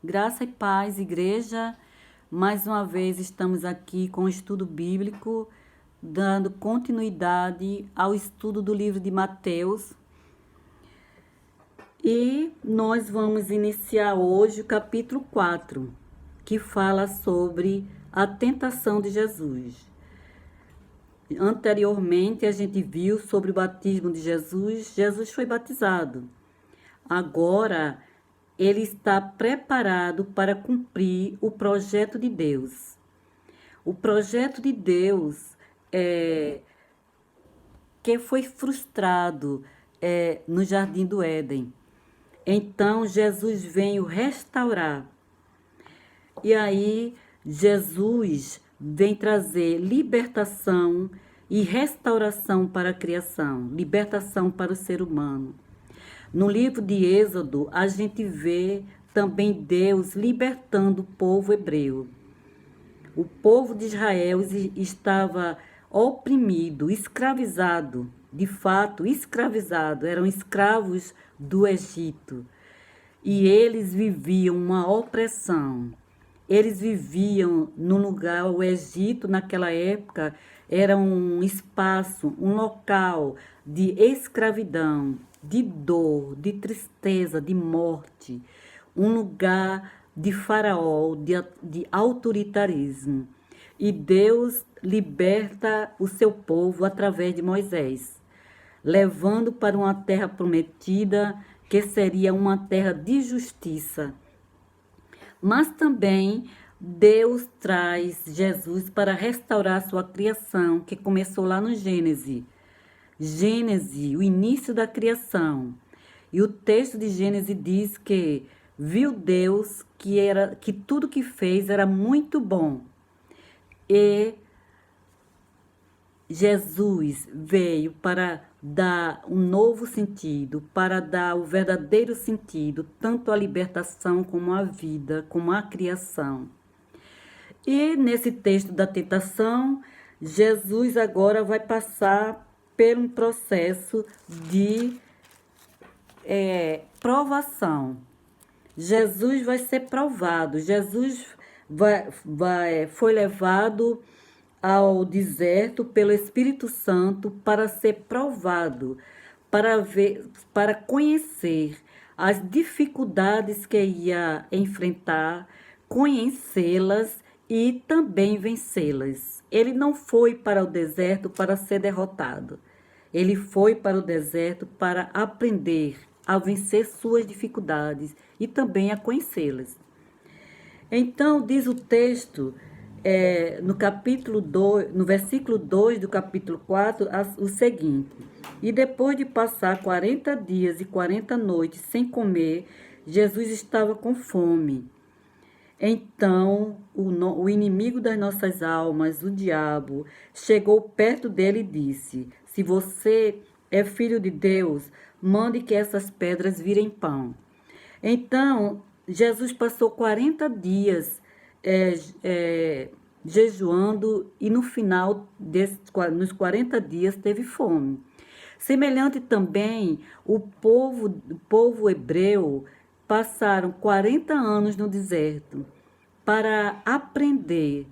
Graça e paz, igreja. Mais uma vez estamos aqui com o estudo bíblico, dando continuidade ao estudo do livro de Mateus. E nós vamos iniciar hoje o capítulo 4, que fala sobre a tentação de Jesus. Anteriormente a gente viu sobre o batismo de Jesus. Jesus foi batizado. Agora ele está preparado para cumprir o projeto de Deus. O projeto de Deus que foi frustrado no Jardim do Éden. Então Jesus veio restaurar. E aí Jesus vem trazer libertação e restauração para a criação, libertação para o ser humano. No livro de Êxodo, a gente vê também Deus libertando o povo hebreu. O povo de Israel estava oprimido, escravizado, de fato escravizado, eram escravos do Egito. E eles viviam uma opressão. Eles viviam num lugar, o Egito naquela época era um espaço, um local de escravidão, de dor, de tristeza, de morte, um lugar de faraó, de autoritarismo. E Deus liberta o seu povo através de Moisés, levando para uma terra prometida, que seria uma terra de justiça. Mas também Deus traz Jesus para restaurar sua criação, que começou lá no Gênesis. Gênesis, o início da criação. E o texto de Gênesis diz que viu Deus que tudo que fez era muito bom. E Jesus veio para dar um novo sentido, para dar o verdadeiro sentido, tanto à libertação como à vida, como à criação. E nesse texto da tentação, Jesus agora vai passar por um processo de provação. Jesus vai ser provado. Jesus foi levado ao deserto pelo Espírito Santo para ser provado, para conhecer as dificuldades que ia enfrentar, conhecê-las e também vencê-las. Ele não foi para o deserto para ser derrotado. Ele foi para o deserto para aprender a vencer suas dificuldades e também a conhecê-las. Então, diz o texto, no capítulo 2, no versículo 2 do capítulo 4, o seguinte: E depois de passar 40 dias e 40 noites sem comer, Jesus estava com fome. Então, o inimigo das nossas almas, o diabo, chegou perto dele e disse: Se você é filho de Deus, mande que essas pedras virem pão. Então, Jesus passou 40 dias jejuando e no final nos 40 dias teve fome. Semelhante também, o povo hebreu passaram 40 anos no deserto para aprender,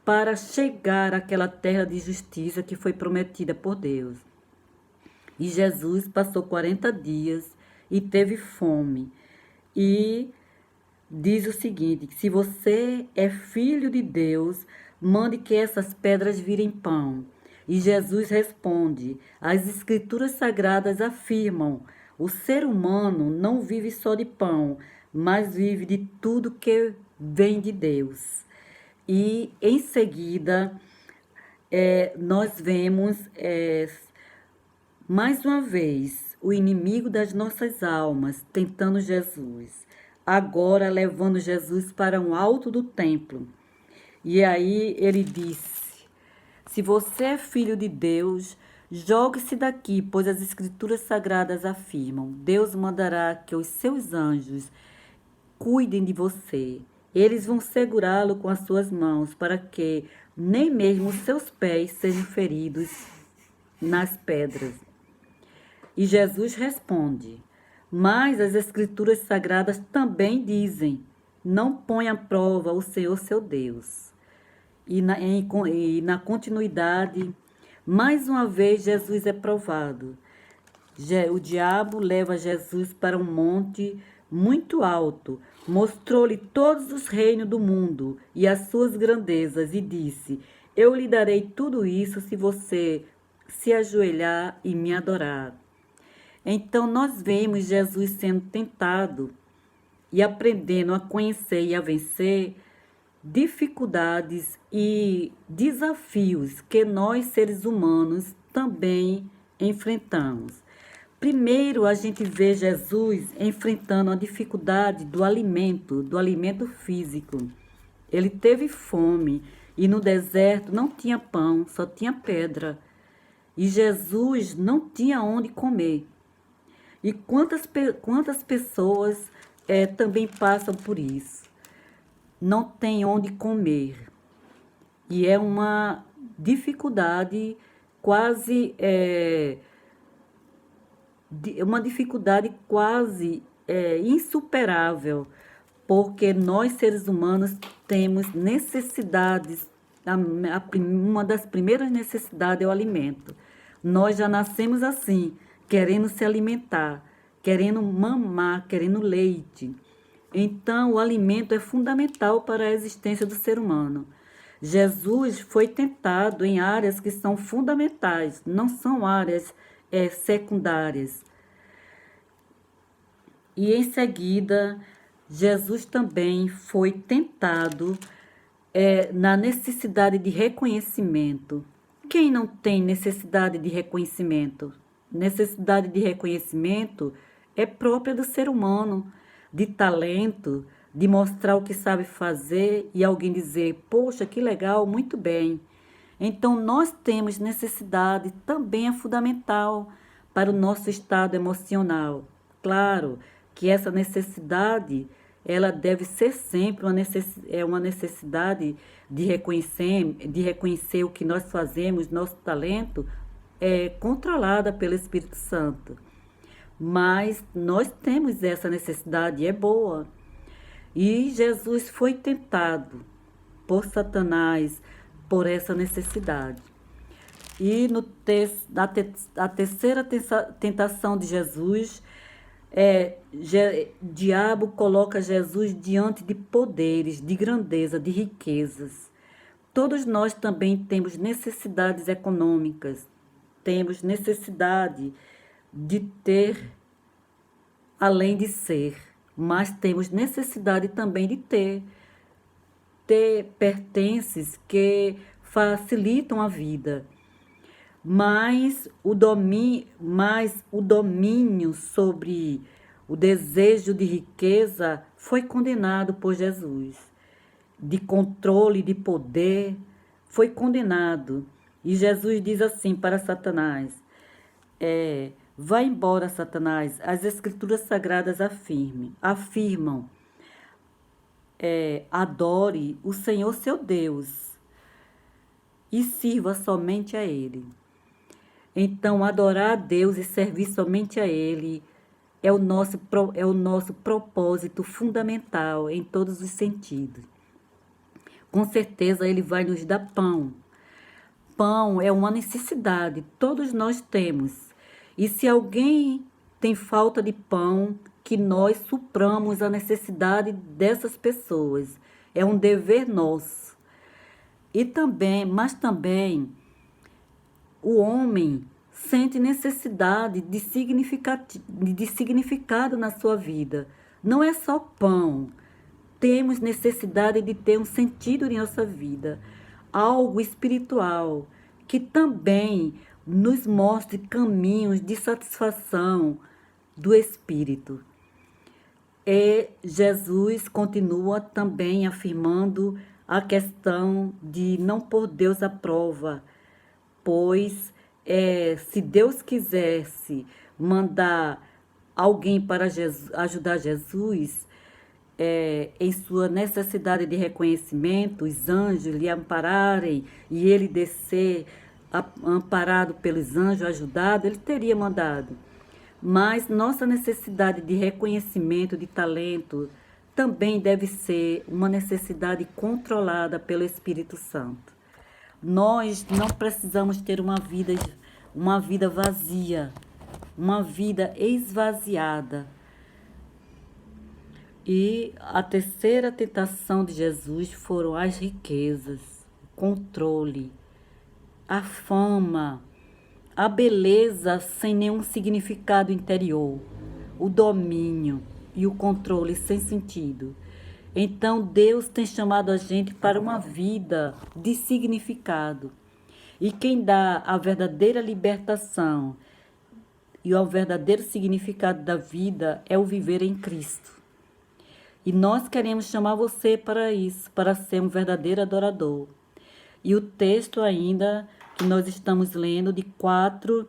para chegar àquela terra de justiça que foi prometida por Deus. E Jesus passou 40 dias e teve fome. E diz o seguinte: se você é filho de Deus, mande que essas pedras virem pão. E Jesus responde: as escrituras sagradas afirmam: o ser humano não vive só de pão, mas vive de tudo que vem de Deus. E em seguida, nós vemos mais uma vez o inimigo das nossas almas tentando Jesus, agora levando Jesus para um alto do templo. E aí ele disse: se você é filho de Deus, jogue-se daqui, pois as escrituras sagradas afirmam: Deus mandará que os seus anjos cuidem de você. Eles vão segurá-lo com as suas mãos, para que nem mesmo os seus pés sejam feridos nas pedras. E Jesus responde: mas as escrituras sagradas também dizem não põe à prova o Senhor seu Deus. E na continuidade, mais uma vez Jesus é provado. O diabo leva Jesus para um monte muito alto, mostrou-lhe todos os reinos do mundo e as suas grandezas e disse: Eu lhe darei tudo isso se você se ajoelhar e me adorar. Então nós vemos Jesus sendo tentado e aprendendo a conhecer e a vencer dificuldades e desafios que nós, seres humanos, também enfrentamos. Primeiro, a gente vê Jesus enfrentando a dificuldade do alimento físico. Ele teve fome e no deserto não tinha pão, só tinha pedra. E Jesus não tinha onde comer. E quantas pessoas também passam por isso? Não tem onde comer. E é uma dificuldade quase insuperável, porque nós, seres humanos, temos necessidades. Uma das primeiras necessidades é o alimento. Nós já nascemos assim, querendo se alimentar, querendo mamar, querendo leite. Então, o alimento é fundamental para a existência do ser humano. Jesus foi tentado em áreas que são fundamentais, não são áreas secundárias. E em seguida, Jesus também foi tentado na necessidade de reconhecimento. Quem não tem necessidade de reconhecimento? Necessidade de reconhecimento é própria do ser humano, de talento, de mostrar o que sabe fazer e alguém dizer, poxa, que legal, muito bem. Então, nós temos necessidade, também é fundamental para o nosso estado emocional. Claro que essa necessidade, ela deve ser sempre uma necessidade de reconhecer o que nós fazemos, nosso talento, controlada pelo Espírito Santo. Mas nós temos essa necessidade, é boa. E Jesus foi tentado por Satanás por essa necessidade. E a terceira tentação de Jesus, diabo coloca Jesus diante de poderes, de grandeza, de riquezas. Todos nós também temos necessidades econômicas, temos necessidade de ter, além de ser, mas temos necessidade também de ter pertences que facilitam a vida. Mas o domínio sobre o desejo de riqueza foi condenado por Jesus. De controle, de poder, foi condenado. E Jesus diz assim para Satanás, vai embora, Satanás. As Escrituras Sagradas afirmam, adore o Senhor seu Deus e sirva somente a Ele. Então, adorar a Deus e servir somente a Ele é o nosso propósito fundamental em todos os sentidos. Com certeza, Ele vai nos dar pão. Pão é uma necessidade, todos nós temos. E se alguém tem falta de pão, que nós supramos a necessidade dessas pessoas. É um dever nosso. Mas também, o homem sente necessidade de significado na sua vida. Não é só pão. Temos necessidade de ter um sentido em nossa vida. Algo espiritual que também nos mostre caminhos de satisfação do Espírito. E Jesus continua também afirmando a questão de não pôr Deus à prova, pois se Deus quisesse mandar alguém para ajudar Jesus em sua necessidade de reconhecimento, os anjos lhe ampararem e ele descer amparado pelos anjos, ajudado, ele teria mandado. Mas nossa necessidade de reconhecimento, de talento, também deve ser uma necessidade controlada pelo Espírito Santo. Nós não precisamos ter uma vida vazia, uma vida esvaziada. E a terceira tentação de Jesus foram as riquezas, o controle, a fama, a beleza sem nenhum significado interior, o domínio e o controle sem sentido. Então Deus tem chamado a gente para uma vida de significado. E quem dá a verdadeira libertação e o verdadeiro significado da vida é o viver em Cristo. E nós queremos chamar você para isso, para ser um verdadeiro adorador. E o texto ainda que nós estamos lendo de 4,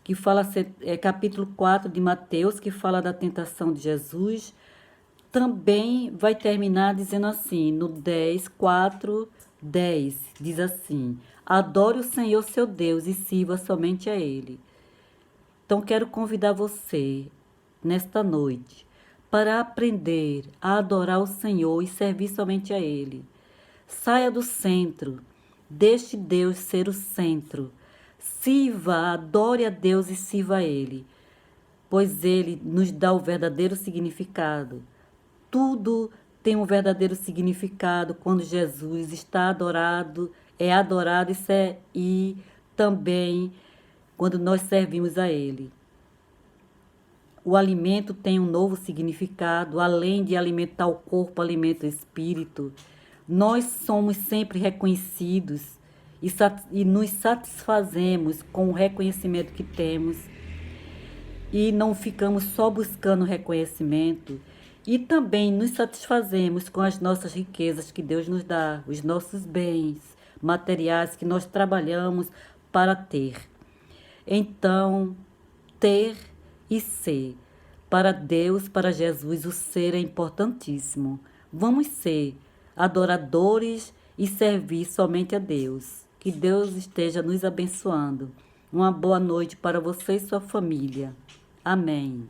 que fala, capítulo 4 de Mateus, que fala da tentação de Jesus, também vai terminar dizendo assim, no 10, diz assim: adore o Senhor seu Deus e sirva somente a Ele. Então quero convidar você, nesta noite, para aprender a adorar o Senhor e servir somente a Ele. Saia do centro, deixe Deus ser o centro. Sirva, adore a Deus e sirva a Ele, pois Ele nos dá o verdadeiro significado. Tudo tem um verdadeiro significado quando Jesus está adorado, e também quando nós servimos a Ele. O alimento tem um novo significado, além de alimentar o corpo, alimenta o espírito. Nós somos sempre reconhecidos e nos satisfazemos com o reconhecimento que temos. E não ficamos só buscando reconhecimento. E também nos satisfazemos com as nossas riquezas que Deus nos dá, os nossos bens materiais que nós trabalhamos para ter. Então, ter e ser. Para Deus, para Jesus, o ser é importantíssimo. Vamos ser adoradores e servir somente a Deus. Que Deus esteja nos abençoando. Uma boa noite para você e sua família. Amém.